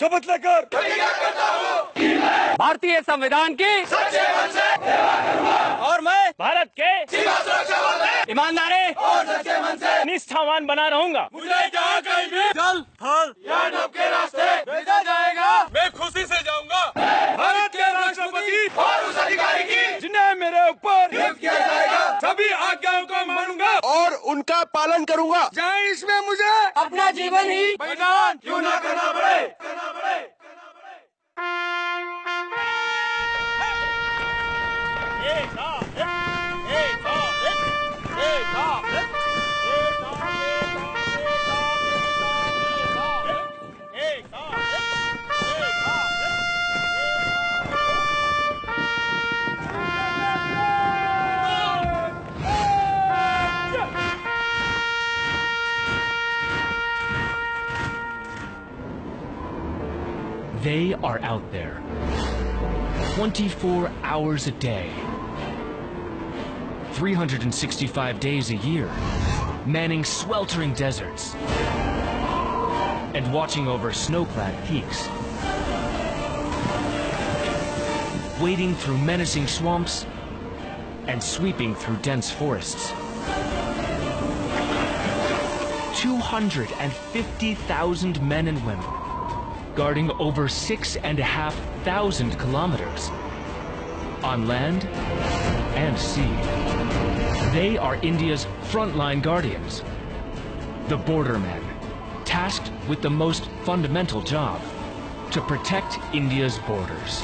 शपथ लेकर प्रतिज्ञा करता हूँ भारतीय संविधान की सच्चे मन से सेवा करूंगा और मैं भारत के सीमा सुरक्षा बल में ईमानदारी और सच्चे मन से निष्ठावान बना रहूंगा। मुझे जहाँ कहीं भी जल थल या नभ के रास्ते भेजा जाएगा मैं खुशी से जाऊंगा। भारत के राष्ट्रपति और उस अधिकारी की जिन्हें मेरे ऊपर नियुक्त किया जाएगा सभी आज्ञाओं को मानूंगा और उनका पालन करूंगा, चाहे इसमें मुझे अपना जीवन ही बलिदान क्यों न करना पड़े। They are out there, 24 hours a day, 365 days a year, manning sweltering deserts and watching over snow-clad peaks, wading through menacing swamps and sweeping through dense forests. 250,000 men and women guarding over 6,500 kilometers on land and sea. They are India's frontline guardians, the bordermen, tasked with the most fundamental job, to protect India's borders.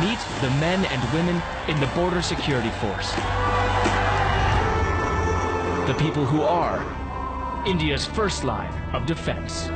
Meet the men and women in the Border Security Force. The people who are India's first line of defense.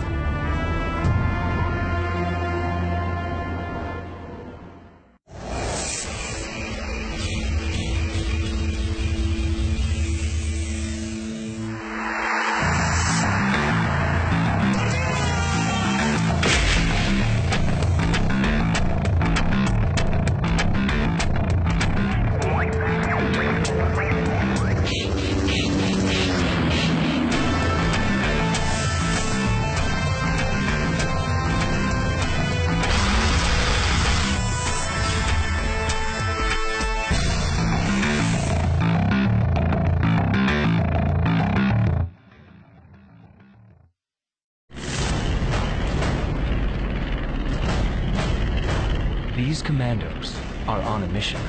These commandos are on a mission.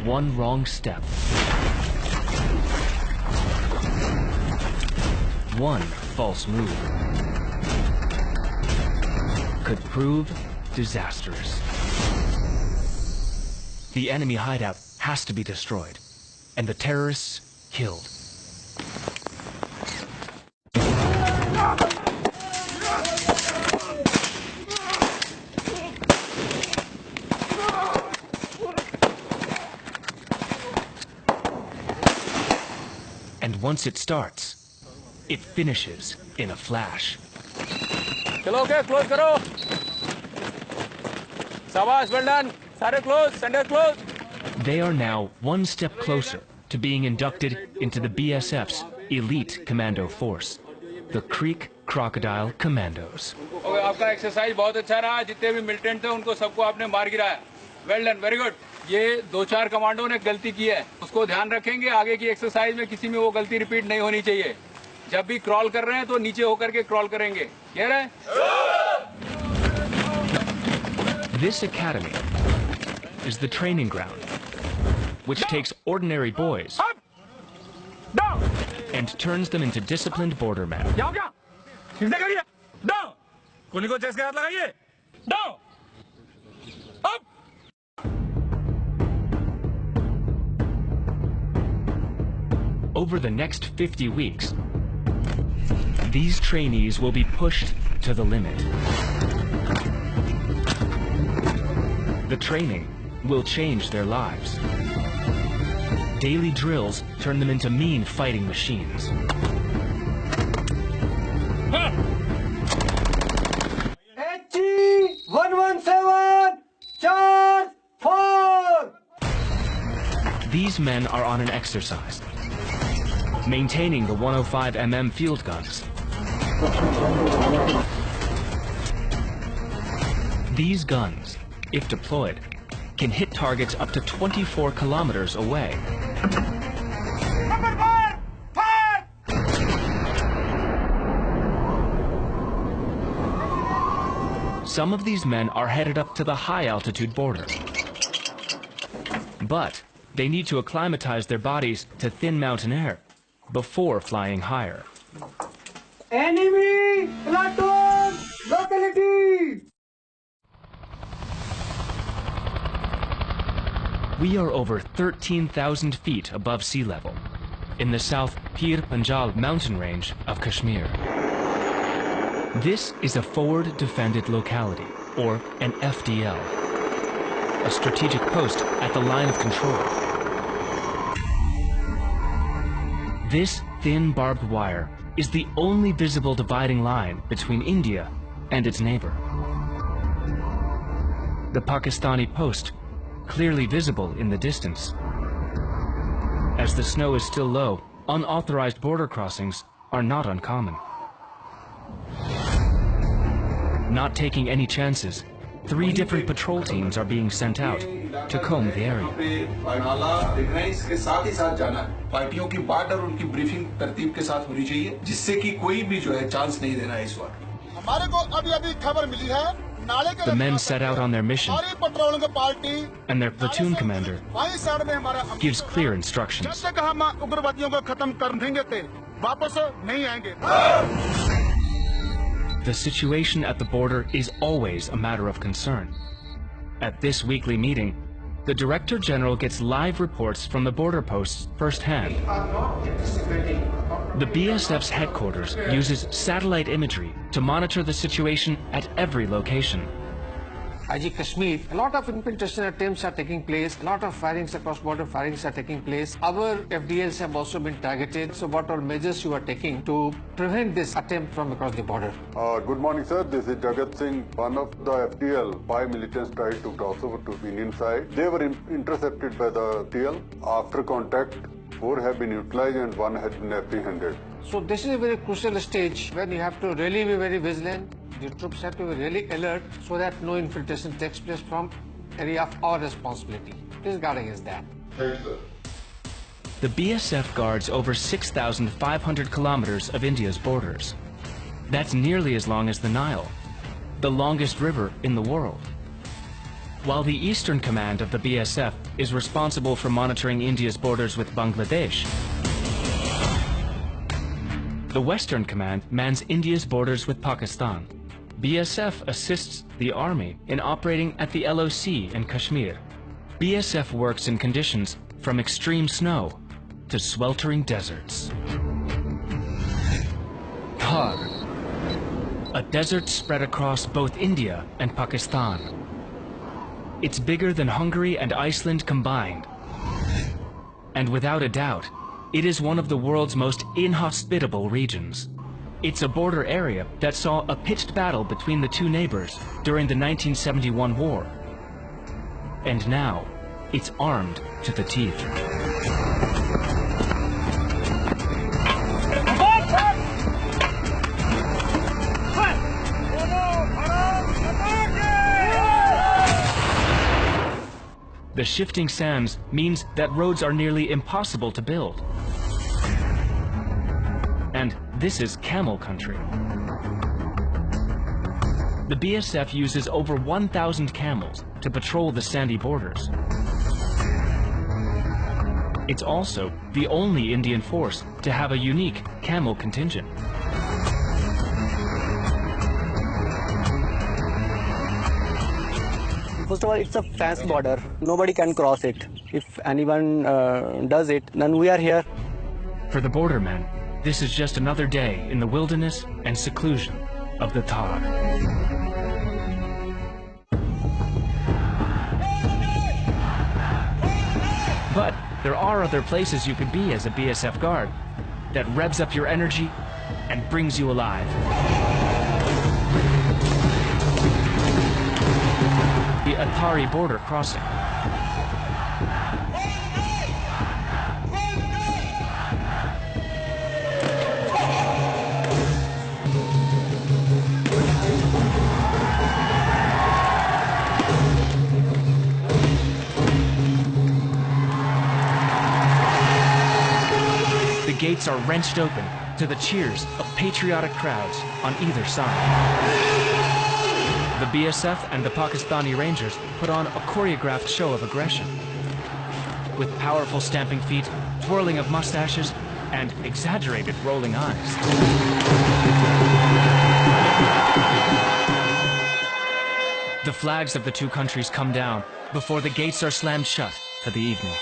One wrong step, one false move could prove disastrous. The enemy hideout has to be destroyed, and the terrorists killed. And once it starts, it finishes in a flash. चलो के close करो। शाबाश, well done. सारे close, center close. They are now one step closer to being inducted into the BSF's elite commando force, the Creek Crocodile Commandos. Okay, आपका exercise बहुत अच्छा रहा। जितने भी मिलिटेंट थे उनको सबको आपने मार गिराया। Well done, very good. ये 2-4 कमांडो ने गलती की है, उसको ध्यान रखेंगे। आगे की एक्सरसाइज में किसी में वो गलती रिपीट नहीं होनी चाहिए। जब भी क्रॉल कर रहे हैं तो नीचे होकर के क्रॉल करेंगे। क्लियर है? This academy is the training ground, which takes ordinary boys and turns them into disciplined bordermen. Over the next 50 weeks, these trainees will be pushed to the limit. The training will change their lives. Daily drills turn them into mean fighting machines. HG 117, charge 4! These men are on an exercise, maintaining the 105 mm field guns. These guns, if deployed, can hit targets up to 24 kilometers away. Some of these men are headed up to the high-altitude border. But they need to acclimatize their bodies to thin mountain air before flying higher. Enemy platoon locality! We are over 13,000 feet above sea level in the South Pir Panjal mountain range of Kashmir. This is a forward defended locality, or an FDL, a strategic post at the line of control. This thin barbed wire is the only visible dividing line between India and its neighbor. The Pakistani post, clearly visible in the distance. As the snow is still low, unauthorized border crossings are not uncommon. Not taking any chances, 3 different patrol teams are being sent out to comb the area. पार्टियों की बात और उनकी briefing तरतीब के साथ होनी चाहिए, जिससे कि कोई भी जो है चांस नहीं देना है इस बार। हमारे को अभी खबर मिली है, नाले के The men set out on their mission, and their platoon commander gives clear instructions. जब तक हम उग्रवादियों को खत्म कर देंगे ते वापस नहीं आएंगे। The situation at the border is always a matter of concern. At this weekly meeting, the Director General gets live reports from the border posts firsthand. The BSF's headquarters uses satellite imagery to monitor the situation at every location. IG Kashmir, a lot of infiltration attempts are taking place, a lot of firings across border firings are taking place. Our FDLs have also been targeted. So what are measures you are taking to prevent this attempt from across the border? Good morning, sir. This is Jagat Singh. One of the FDL, 5 militants tried to cross over to Indian side. They were intercepted by the FDL. After contact, 4 have been utilized and 1 has been apprehended. So this is a very crucial stage when you have to really be very vigilant. The troops have to be really alert so that no infiltration takes place from area of our responsibility. This guarding is that. Thank you, sir. The BSF guards over 6,500 kilometers of India's borders. That's nearly as long as the Nile, the longest river in the world. While the Eastern Command of the BSF is responsible for monitoring India's borders with Bangladesh, the Western Command mans India's borders with Pakistan. BSF assists the Army in operating at the LOC in Kashmir. BSF works in conditions from extreme snow to sweltering deserts. Thar, a desert spread across both India and Pakistan. It's bigger than Hungary and Iceland combined. And without a doubt, it is one of the world's most inhospitable regions. It's a border area that saw a pitched battle between the two neighbors during the 1971 war. And now, it's armed to the teeth. The shifting sands means that roads are nearly impossible to build. And this is camel country. The BSF uses over 1,000 camels to patrol the sandy borders. It's also the only Indian force to have a unique camel contingent. First of all, it's a fence border. Nobody can cross it. If anyone does it, then we are here. For the bordermen, this is just another day in the wilderness and seclusion of the Thar. But there are other places you could be as a BSF guard that revs up your energy and brings you alive. The Athari border crossing. gates are wrenched open to the cheers of patriotic crowds on either side. The BSF and the Pakistani Rangers put on a choreographed show of aggression. With powerful stamping feet, twirling of mustaches, and exaggerated rolling eyes. The flags of the two countries come down before the gates are slammed shut for the evening.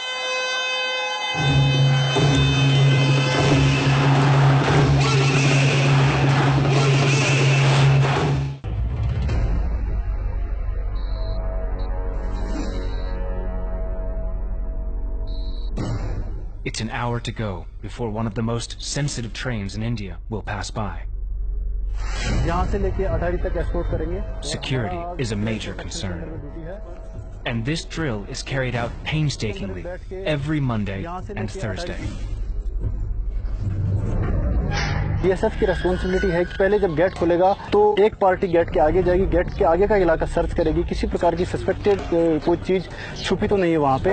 It's an hour to go before one of the most sensitive trains in India will pass by. Security is a major concern. And this drill is carried out painstakingly every Monday and Thursday. BSF की responsibility है कि पहले जब gate खुलेगा तो एक party get के आगे जाएगी, गेट के आगे का इलाका सर्च करेगी, किसी प्रकार की सस्पेक्टेड कोई चीज छुपी तो नहीं है वहां पे।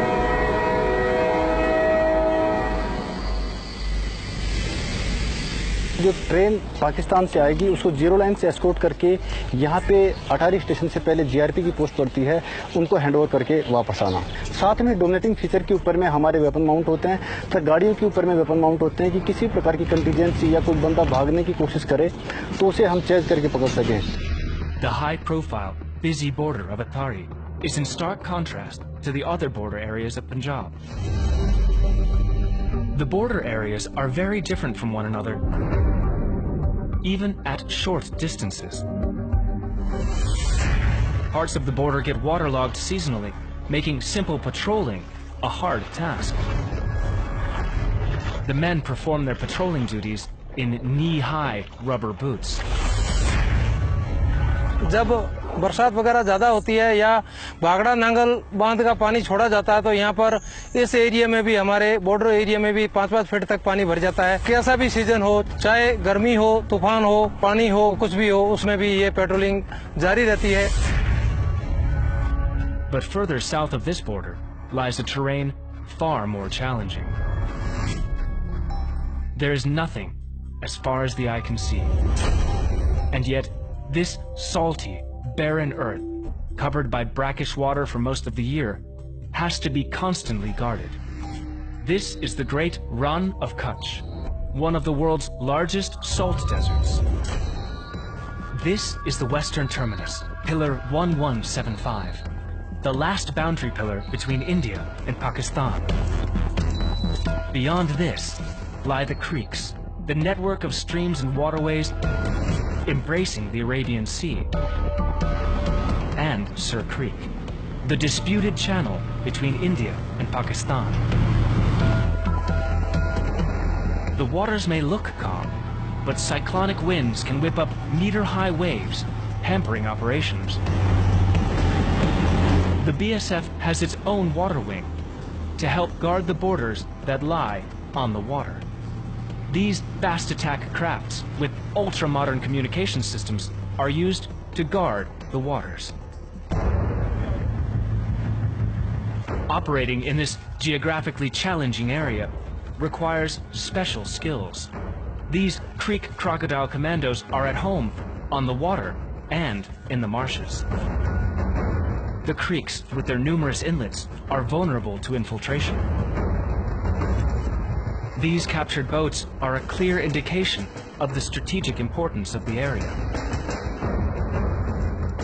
जो ट्रेन पाकिस्तान से आएगी उसको जीरो लाइन से एस्कॉर्ट करके यहाँ पे अटारी स्टेशन से पहले जीआरपी की पोस्ट पड़ती है, उनको हैंडओवर करके वापस आना। साथ में डोमिनेटिंग फीचर के ऊपर में हमारे वेपन माउंट होते हैं, तथा गाड़ियों के ऊपर में वेपन माउंट होते हैं कि किसी प्रकार की कंटीजेंसी या कोई बंदा भागने की कोशिश करे तो उसे हम चेज करके पकड़ सकें। The high-profile, busy border of Atari is in stark contrast to the other border areas of Punjab. The border areas are very different from one another, even at short distances. Parts of the border get waterlogged seasonally, making simple patrolling a hard task. The men perform their patrolling duties in knee-high rubber boots. जब बरसात वगैरह ज्यादा होती है या भागड़ा नांगल बांध का पानी छोड़ा जाता है तो यहाँ पर इस एरिया में भी, हमारे बॉर्डर एरिया में भी 5-5 फीट तक पानी भर जाता है। कैसा भी सीजन हो, चाहे गर्मी हो, तूफान हो, पानी हो, कुछ भी हो, उसमें भी ये पेट्रोलिंग जारी रहती है। But further south of this border lies a terrain far more challenging. There is nothing as far as the eye can see. And yet, this salty, barren earth, covered by brackish water for most of the year, has to be constantly guarded. This is the Great Run of Kutch, one of the world's largest salt deserts. This is the western terminus, Pillar 1175, the last boundary pillar between India and Pakistan. Beyond this lie the creeks, the network of streams and waterways embracing the Arabian Sea, and Sur Creek, the disputed channel between India and Pakistan. The waters may look calm, but cyclonic winds can whip up meter-high waves, hampering operations. The BSF has its own water wing to help guard the borders that lie on the water. These fast attack crafts with ultra-modern communication systems are used to guard the waters. Operating in this geographically challenging area requires special skills. These Creek Crocodile Commandos are at home on the water and in the marshes. The creeks, with their numerous inlets, are vulnerable to infiltration. These captured boats are a clear indication of the strategic importance of the area.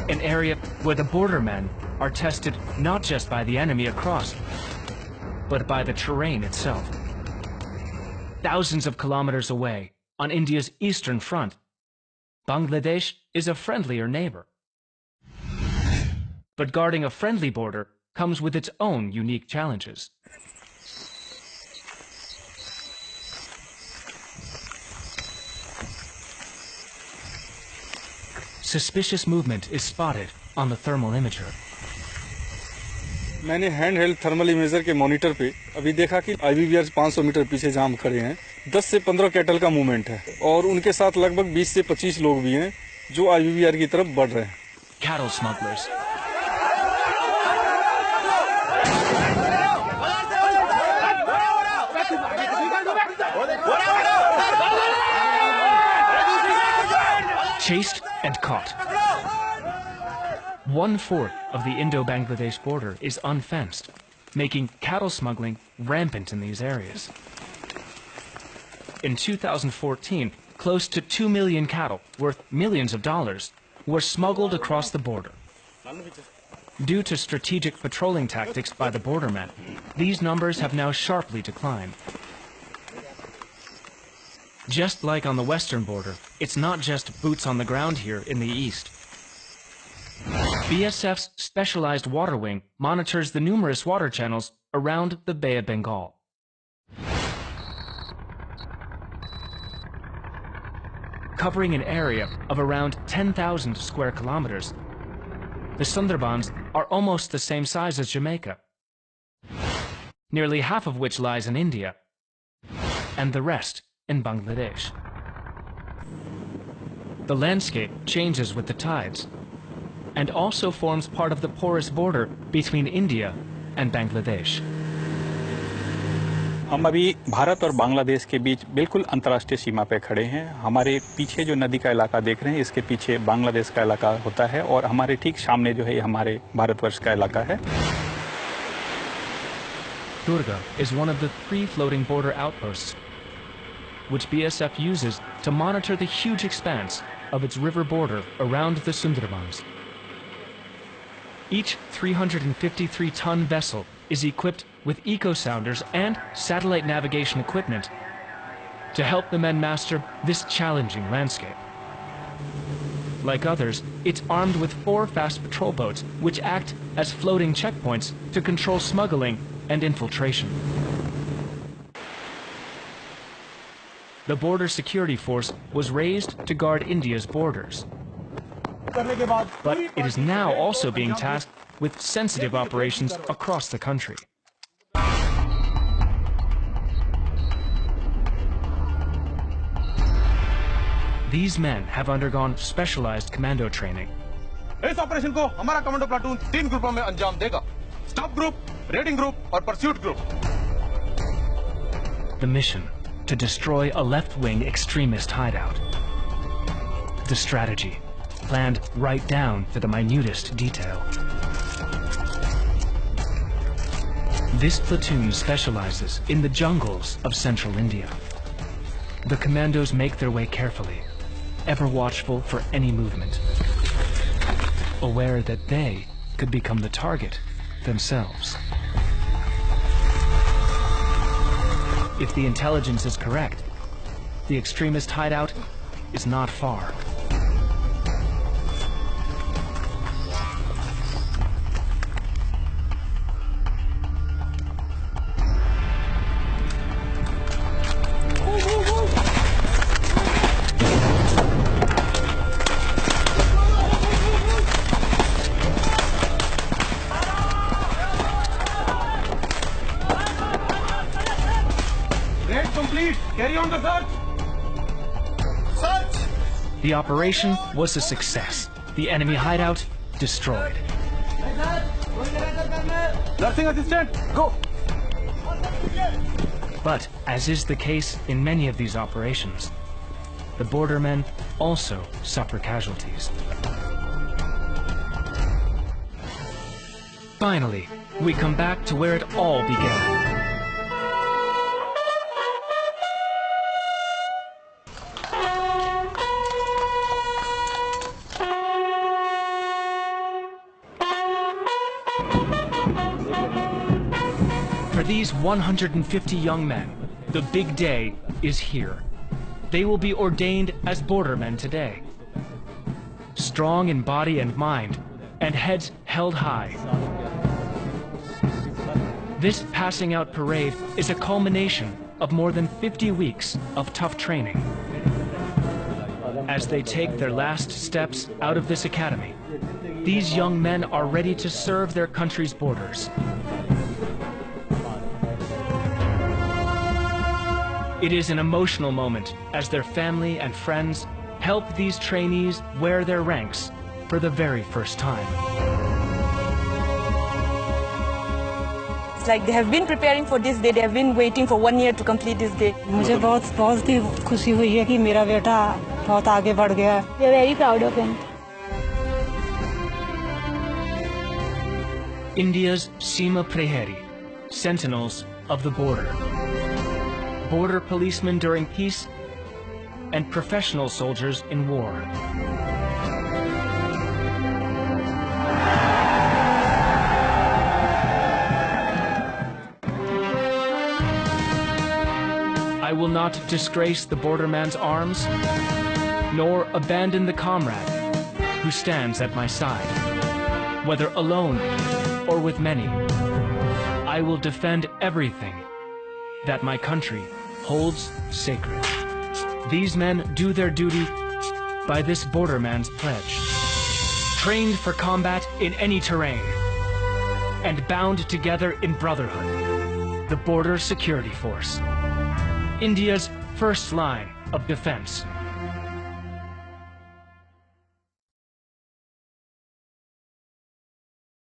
An area where the bordermen are tested not just by the enemy across, but by the terrain itself. Thousands of kilometers away, on India's eastern front, Bangladesh is a friendlier neighbor. But guarding a friendly border comes with its own unique challenges. Suspicious movement is spotted on the thermal imager. मैंने hand held thermal imager के monitor पे अभी देखा कि आईवीवीआर 500 metre पीछे जहां हम खड़े हैं 10 से 15 कैटल का मूवमेंट है और उनके साथ लगभग 20 से 25 लोग भी हैं जो आईवीवीआर की तरफ बढ़ रहे हैं। Cattle smugglers. What chased and caught. 1/4 of the Indo-Bangladesh border is unfenced, making cattle smuggling rampant in these areas. In 2014, close to 2 million cattle, worth millions of dollars, were smuggled across the border. Due to strategic patrolling tactics by the bordermen, these numbers have now sharply declined. Just like on the western border, it's not just boots on the ground here in the east. BSF's specialized water wing monitors the numerous water channels around the Bay of Bengal. Covering an area of around 10,000 square kilometers, the Sundarbans are almost the same size as Jamaica, nearly half of which lies in India, and the rest in Bangladesh. The landscape changes with the tides, and also forms part of the porous border between India and Bangladesh. हम अभी भारत और बांग्लादेश के बीच बिल्कुल अंतर्राष्ट्रीय सीमा पे खड़े हैं। हमारे पीछे जो नदी का इलाका देख रहे हैं, इसके पीछे बांग्लादेश का इलाका होता है और हमारे ठीक सामने जो है हमारे भारतवर्ष का इलाका है। Durga is one of the 3 floating border outposts, which BSF uses to monitor the huge expanse of its river border around the Sundarbans. Each 353-ton vessel is equipped with eco-sounders and satellite navigation equipment to help the men master this challenging landscape. Like others, it's armed with 4 fast patrol boats which act as floating checkpoints to control smuggling and infiltration. The Border Security Force was raised to guard India's borders. But it is now also being tasked with sensitive operations across the country. These men have undergone specialized commando training. इस operation को हमारा commando platoon 3 ग्रुपों में अंजाम देगा। Stop group, raiding group और pursuit group. The mission to destroy a left-wing extremist hideout. The strategy planned right down to the minutest detail. This platoon specializes in the jungles of central India. The commandos make their way carefully, ever watchful for any movement, aware that they could become the target themselves. If the intelligence is correct, the extremist hideout is not far. Carry on the search! Search! The operation was a success. The enemy hideout destroyed. Nursing assistant, go! But, as is the case in many of these operations, the bordermen also suffer casualties. Finally, we come back to where it all began. For these 150 young men, the big day is here. They will be ordained as bordermen today. Strong in body and mind, and heads held high. This passing out parade is a culmination of more than 50 weeks of tough training. As they take their last steps out of this academy, these young men are ready to serve their country's borders. It is an emotional moment as their family and friends help these trainees wear their ranks for the very first time. It's like they have been preparing for this day. They have been waiting for 1 year to complete this day. मुझे बहुत positive खुशी हुई है कि मेरा बेटा बहुत आगे बढ़ गया है। We are very proud of him. India's Seema Prahari, sentinels of the border. Border policemen during peace and professional soldiers in war. I will not disgrace the borderman's arms, nor abandon the comrade who stands at my side, whether alone or with many. I will defend everything that my country holds sacred. These men do their duty by this borderman's pledge, trained for combat in any terrain, and bound together in brotherhood, the Border Security Force, India's first line of defense.